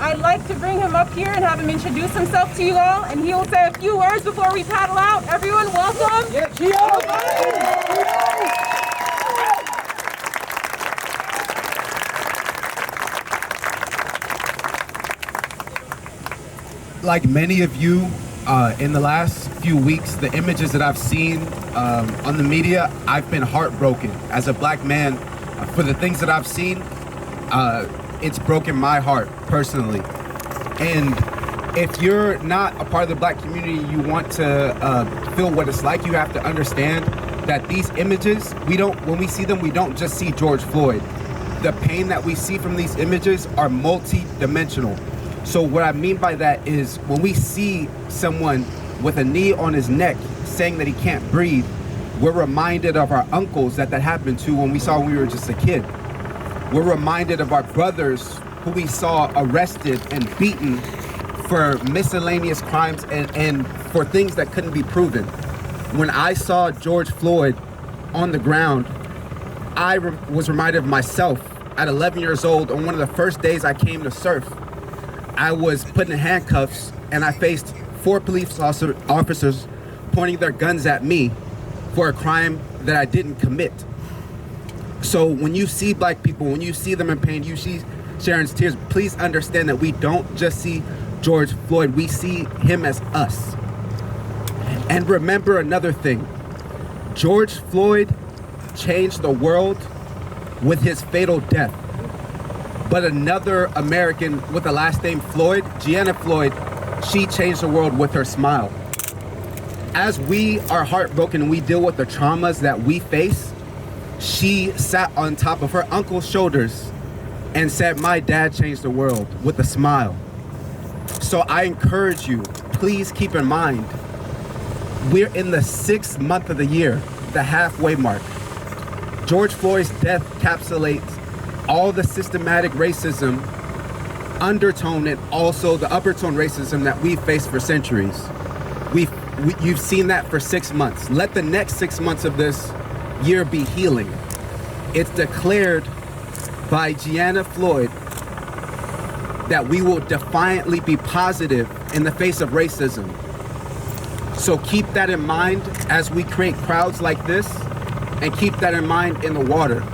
I'd like to bring him up here and have him introduce himself to you all, and he will say a few words before we paddle out. Everyone, welcome. Yeah, like many of you, in the last few weeks, the images that I've seen on the media, I've been heartbroken. As a black man, for the things that I've seen, it's broken my heart personally. And if you're not a part of the black community, you want to feel what it's like, you have to understand that these images, when we see them, we don't just see George Floyd. The pain that we see from these images are multi-dimensional. So what I mean by that is when we see someone with a knee on his neck saying that he can't breathe, we're reminded of our uncles that happened to when we were just a kid. We're reminded of our brothers who we saw arrested and beaten for miscellaneous crimes and for things that couldn't be proven. When I saw George Floyd on the ground, I was reminded of myself at 11 years old on one of the first days I came to surf. I was put in handcuffs and I faced 4 police officers pointing their guns at me for a crime that I didn't commit. So when you see black people, when you see them in pain, you see Sharon's tears, please understand that we don't just see George Floyd, we see him as us. And remember another thing, George Floyd changed the world with his fatal death. But another American with the last name Floyd, Giovanni Floyd, she changed the world with her smile. As we are heartbroken and we deal with the traumas that we face, she sat on top of her uncle's shoulders and said, "My dad changed the world," with a smile. So I encourage you, please keep in mind, we're in the 6th month of the year, the halfway mark. George Floyd's death encapsulates all the systematic racism, undertone, and also the uppertone racism that we've faced for centuries. You've seen that for 6 months. Let the next 6 months of this year be healing. It's declared by Giovanni Floyd that we will defiantly be positive in the face of racism. So keep that in mind as we create crowds like this, and keep that in mind in the water.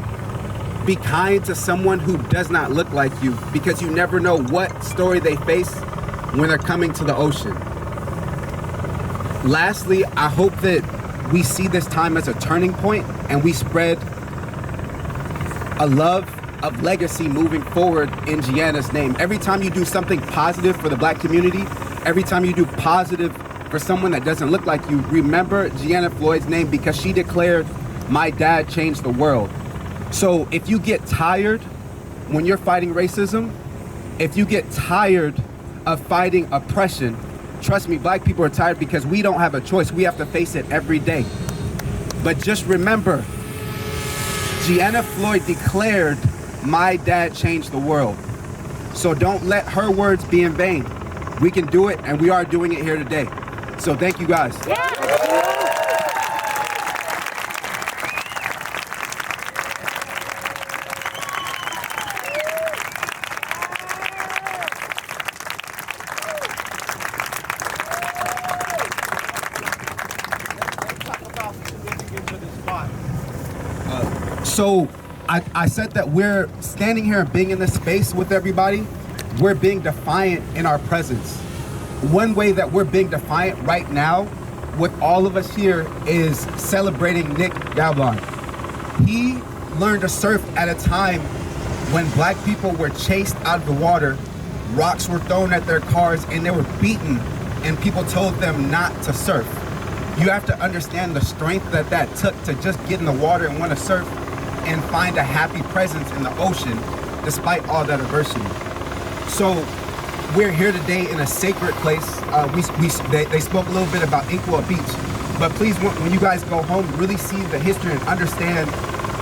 Be kind to someone who does not look like you, because you never know what story they face when they're coming to the ocean. Lastly, I hope that we see this time as a turning point and we spread a love of legacy moving forward in Gianna's name. Every time you do something positive for the black community, every time you do positive for someone that doesn't look like you, remember Giovanni Floyd's name, because she declared, "My dad changed the world." So if you get tired when you're fighting racism, if you get tired of fighting oppression, trust me, black people are tired because we don't have a choice. We have to face it every day. But just remember, Giovanni Floyd declared, "My dad changed the world." So don't let her words be in vain. We can do it, and we are doing it here today. So thank you guys. Yeah. So I said that we're standing here and being in this space with everybody, we're being defiant in our presence. One way that we're being defiant right now with all of us here is celebrating Nick Gablon. He learned to surf at a time when black people were chased out of the water, rocks were thrown at their cars, and they were beaten, and people told them not to surf. You have to understand the strength that took to just get in the water and want to surf and find a happy presence in the ocean despite all that adversity. So we're here today in a sacred place. They spoke a little bit about Inkwell Beach, but please, when you guys go home, really see the history and understand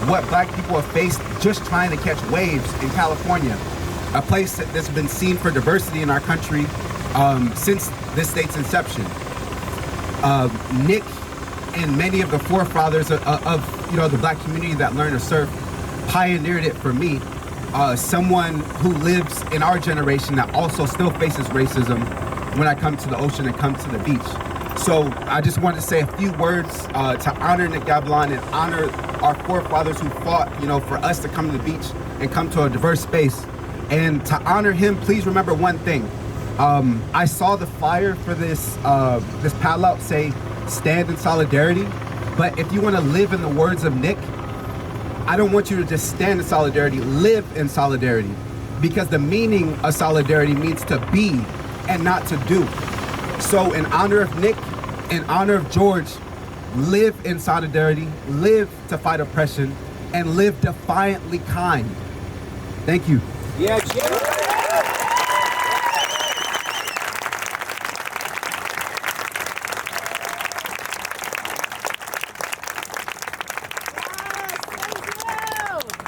what black people have faced just trying to catch waves in California, a place that's been seen for diversity in our country since this state's inception. Nick and many of the forefathers of the black community that learned to surf pioneered it for me. someone who lives in our generation that also still faces racism when I come to the ocean and come to the beach. So I just wanted to say a few words to honor Nick Gavilan and honor our forefathers who fought, for us to come to the beach and come to a diverse space. And to honor him, please remember one thing. I saw the flyer for this paddle out say, "Stand in solidarity." But if you want to live in the words of Nick, I don't want you to just stand in solidarity, live in solidarity. Because the meaning of solidarity means to be and not to do. So in honor of Nick, in honor of George, live in solidarity, live to fight oppression, and live defiantly kind. Thank you. Yeah,